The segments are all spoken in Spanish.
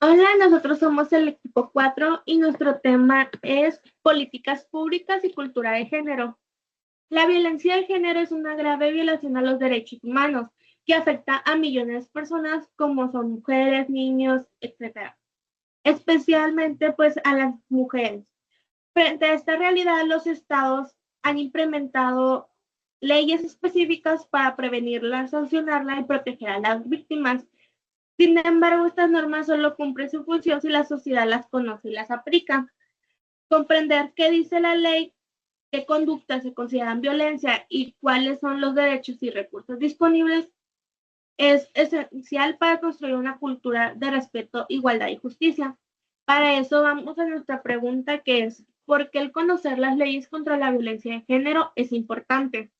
Hola, nosotros somos el equipo 4 y nuestro tema es políticas públicas y cultura de género. La violencia de género es una grave violación a los derechos humanos que afecta a millones de personas como son mujeres, niños, etcétera. Especialmente pues a las mujeres. Frente a esta realidad, los estados han implementado leyes específicas para prevenirla, sancionarla y proteger a las víctimas. Sin embargo, estas normas solo cumplen su función si la sociedad las conoce y las aplica. Comprender qué dice la ley, qué conductas se consideran violencia y cuáles son los derechos y recursos disponibles es esencial para construir una cultura de respeto, igualdad y justicia. Para eso vamos a nuestra pregunta que es, ¿por qué el conocer las leyes contra la violencia de género es importante?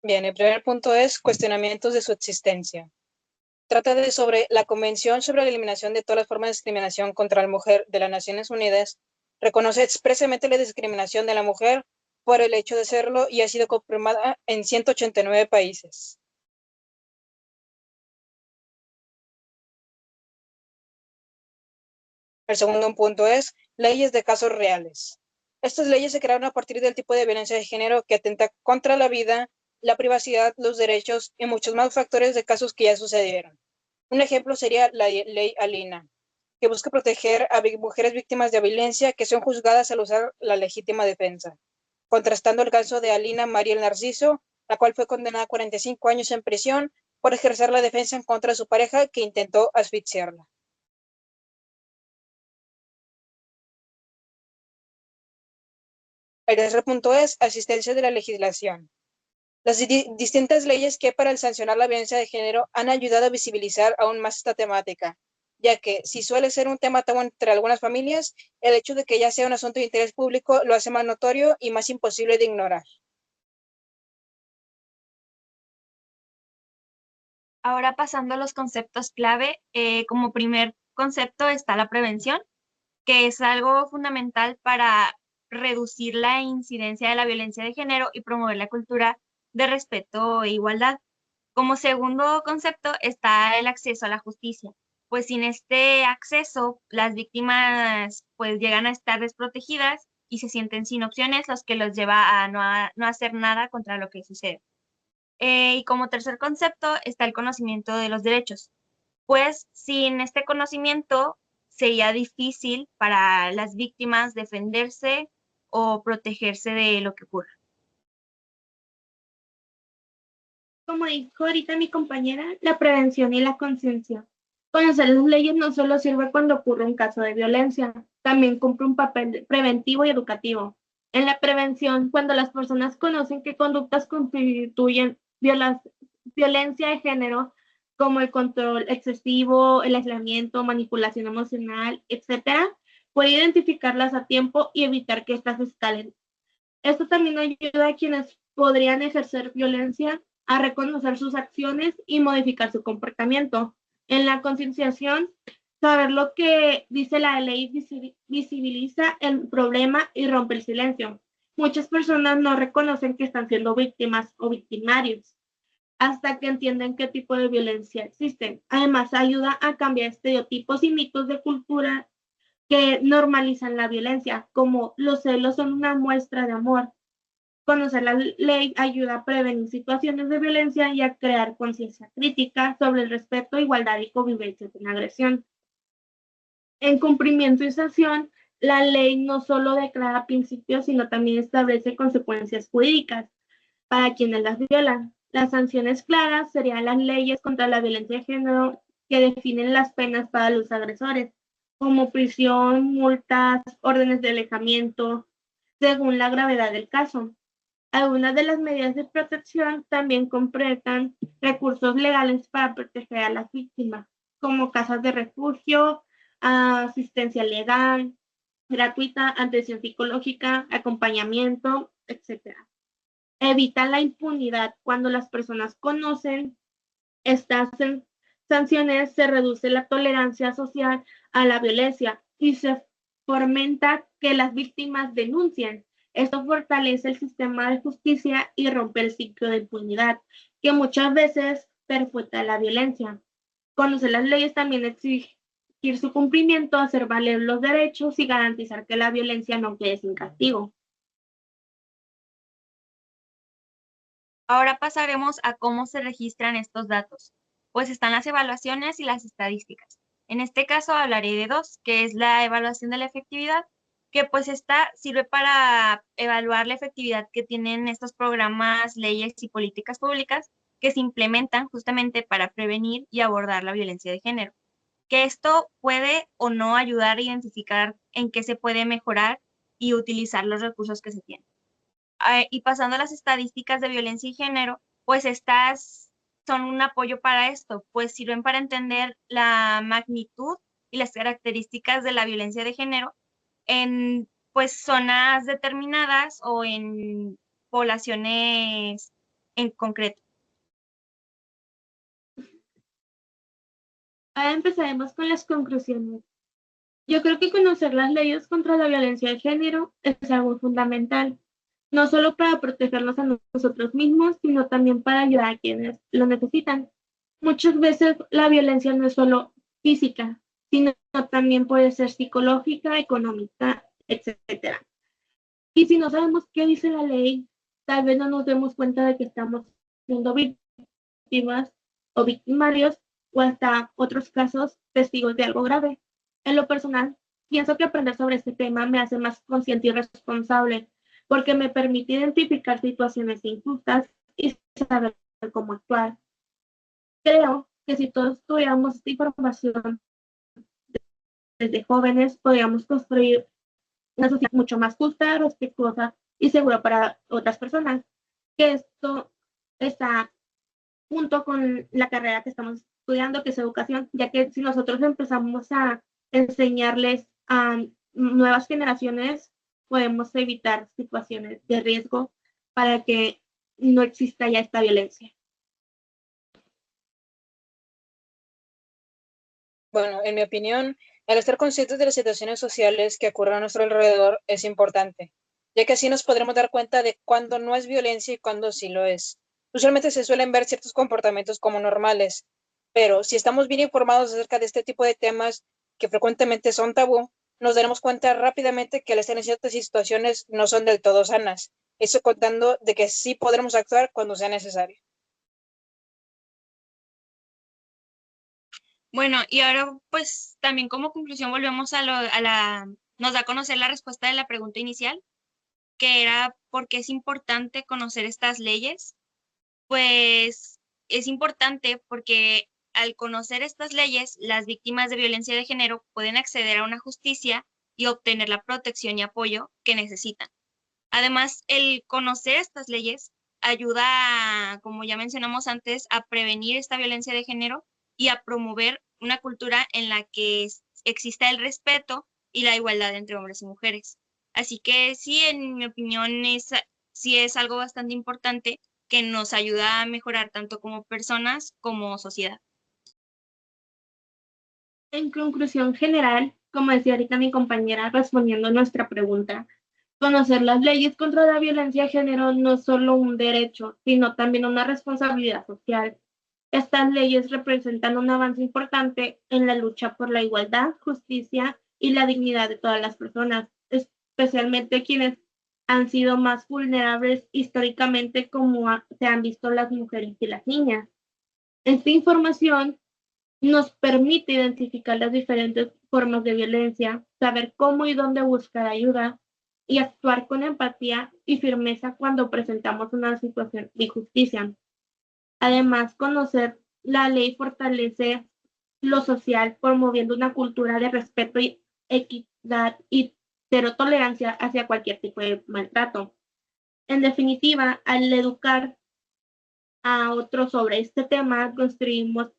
Bien, el primer punto es cuestionamientos de su existencia. Trata de sobre la Convención sobre la Eliminación de todas las formas de discriminación contra la mujer de las Naciones Unidas, reconoce expresamente la discriminación de la mujer por el hecho de serlo y ha sido confirmada en 189 países. El segundo punto es leyes de casos reales. Estas leyes se crearon a partir del tipo de violencia de género que atenta contra la vida, la privacidad, los derechos y muchos más factores de casos que ya sucedieron. Un ejemplo sería la ley Alina, que busca proteger a mujeres víctimas de violencia que son juzgadas al usar la legítima defensa, contrastando el caso de Alina Mariel Narciso, la cual fue condenada a 45 años en prisión por ejercer la defensa en contra de su pareja que intentó asfixiarla. El tercer punto es asistencia de la legislación. Las distintas leyes que para el sancionar la violencia de género han ayudado a visibilizar aún más esta temática, ya que si suele ser un tema tabú entre algunas familias, el hecho de que ya sea un asunto de interés público lo hace más notorio y más imposible de ignorar. Ahora pasando a los conceptos clave, como primer concepto está la prevención, que es algo fundamental para reducir la incidencia de la violencia de género y promover la cultura de respeto e igualdad. Como segundo concepto está el acceso a la justicia, pues sin este acceso las víctimas pues llegan a estar desprotegidas y se sienten sin opciones, los que los lleva a no hacer nada contra lo que sucede. Y como tercer concepto está el conocimiento de los derechos, pues sin este conocimiento sería difícil para las víctimas defenderse o protegerse de lo que ocurra. Como dijo ahorita mi compañera, la prevención y la conciencia. Conocer las leyes no solo sirve cuando ocurre un caso de violencia, también cumple un papel preventivo y educativo. En la prevención, cuando las personas conocen qué conductas constituyen violencia de género, como el control excesivo, el aislamiento, manipulación emocional, etcétera, puede identificarlas a tiempo y evitar que estas escalen. Esto también ayuda a quienes podrían ejercer violencia a reconocer sus acciones y modificar su comportamiento. En la concienciación, saber lo que dice la ley visibiliza el problema y rompe el silencio. Muchas personas no reconocen que están siendo víctimas o victimarios hasta que entienden qué tipo de violencia existe. Además, ayuda a cambiar estereotipos y mitos de cultura que normalizan la violencia, como los celos son una muestra de amor. Conocer la ley ayuda a prevenir situaciones de violencia y a crear conciencia crítica sobre el respeto, igualdad y convivencia sin agresión. En cumplimiento y sanción, la ley no solo declara principios, sino también establece consecuencias jurídicas para quienes las violan. Las sanciones claras serían las leyes contra la violencia de género que definen las penas para los agresores, como prisión, multas, órdenes de alejamiento, según la gravedad del caso. Algunas de las medidas de protección también completan recursos legales para proteger a las víctimas, como casas de refugio, asistencia legal, gratuita, atención psicológica, acompañamiento, etcétera. Evita la impunidad cuando las personas conocen estas sanciones, se reduce la tolerancia social a la violencia y se fomenta que las víctimas denuncien. Esto fortalece el sistema de justicia y rompe el ciclo de impunidad, que muchas veces perfecta de la violencia. Conocer las leyes también exigir su cumplimiento, hacer valer los derechos y garantizar que la violencia no quede sin castigo. Ahora pasaremos a cómo se registran estos datos. Pues están las evaluaciones y las estadísticas. En este caso hablaré de dos, que es la evaluación de la efectividad, que pues esta sirve para evaluar la efectividad que tienen estos programas, leyes y políticas públicas que se implementan justamente para prevenir y abordar la violencia de género. Que esto puede o no ayudar a identificar en qué se puede mejorar y utilizar los recursos que se tienen. Y pasando a las estadísticas de violencia y género, pues estas son un apoyo para esto, pues sirven para entender la magnitud y las características de la violencia de género en pues zonas determinadas o en poblaciones en concreto. Ahora empezaremos con las conclusiones. Yo creo que conocer las leyes contra la violencia de género es algo fundamental, no solo para protegernos a nosotros mismos, sino también para ayudar a quienes lo necesitan. Muchas veces la violencia no es solo física, sino también puede ser psicológica, económica, etcétera. Y si no sabemos qué dice la ley, tal vez no nos demos cuenta de que estamos siendo víctimas o victimarios o hasta otros casos testigos de algo grave. En lo personal, pienso que aprender sobre este tema me hace más consciente y responsable porque me permite identificar situaciones injustas y saber cómo actuar. Creo que si todos tuviéramos esta información desde jóvenes, podríamos construir una sociedad mucho más justa, respetuosa y segura para otras personas. Que esto está junto con la carrera que estamos estudiando, que es educación, ya que si nosotros empezamos a enseñarles a nuevas generaciones, podemos evitar situaciones de riesgo para que no exista ya esta violencia. Bueno, en mi opinión, el estar conscientes de las situaciones sociales que ocurren a nuestro alrededor es importante, ya que así nos podremos dar cuenta de cuándo no es violencia y cuándo sí lo es. Usualmente se suelen ver ciertos comportamientos como normales, pero si estamos bien informados acerca de este tipo de temas que frecuentemente son tabú, nos daremos cuenta rápidamente que las ciertas situaciones no son del todo sanas. Eso contando de que sí podremos actuar cuando sea necesario. Bueno, y ahora pues también como conclusión volvemos nos da a conocer la respuesta de la pregunta inicial, que era ¿por qué es importante conocer estas leyes? Pues es importante porque al conocer estas leyes, las víctimas de violencia de género pueden acceder a una justicia y obtener la protección y apoyo que necesitan. Además, el conocer estas leyes ayuda, como ya mencionamos antes, a prevenir esta violencia de género y a promover una cultura en la que exista el respeto y la igualdad entre hombres y mujeres. Así que sí, en mi opinión, sí es algo bastante importante que nos ayuda a mejorar tanto como personas como sociedad. En conclusión general, como decía ahorita mi compañera respondiendo a nuestra pregunta, conocer las leyes contra la violencia de género no es solo un derecho, sino también una responsabilidad social. Estas leyes representan un avance importante en la lucha por la igualdad, justicia y la dignidad de todas las personas, especialmente quienes han sido más vulnerables históricamente, como se han visto las mujeres y las niñas. Esta información nos permite identificar las diferentes formas de violencia, saber cómo y dónde buscar ayuda y actuar con empatía y firmeza cuando presentamos una situación de injusticia. Además, conocer la ley fortalece lo social, promoviendo una cultura de respeto y equidad y cero tolerancia hacia cualquier tipo de maltrato. En definitiva, al educar a otros sobre este tema, construimos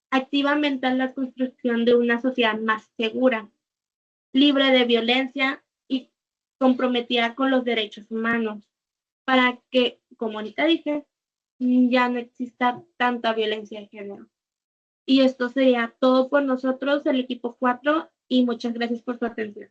activamente la construcción de una sociedad más segura, libre de violencia y comprometida con los derechos humanos, para que, como ahorita dije, ya no exista tanta violencia de género. Y esto sería todo por nosotros, el equipo 4, y muchas gracias por su atención.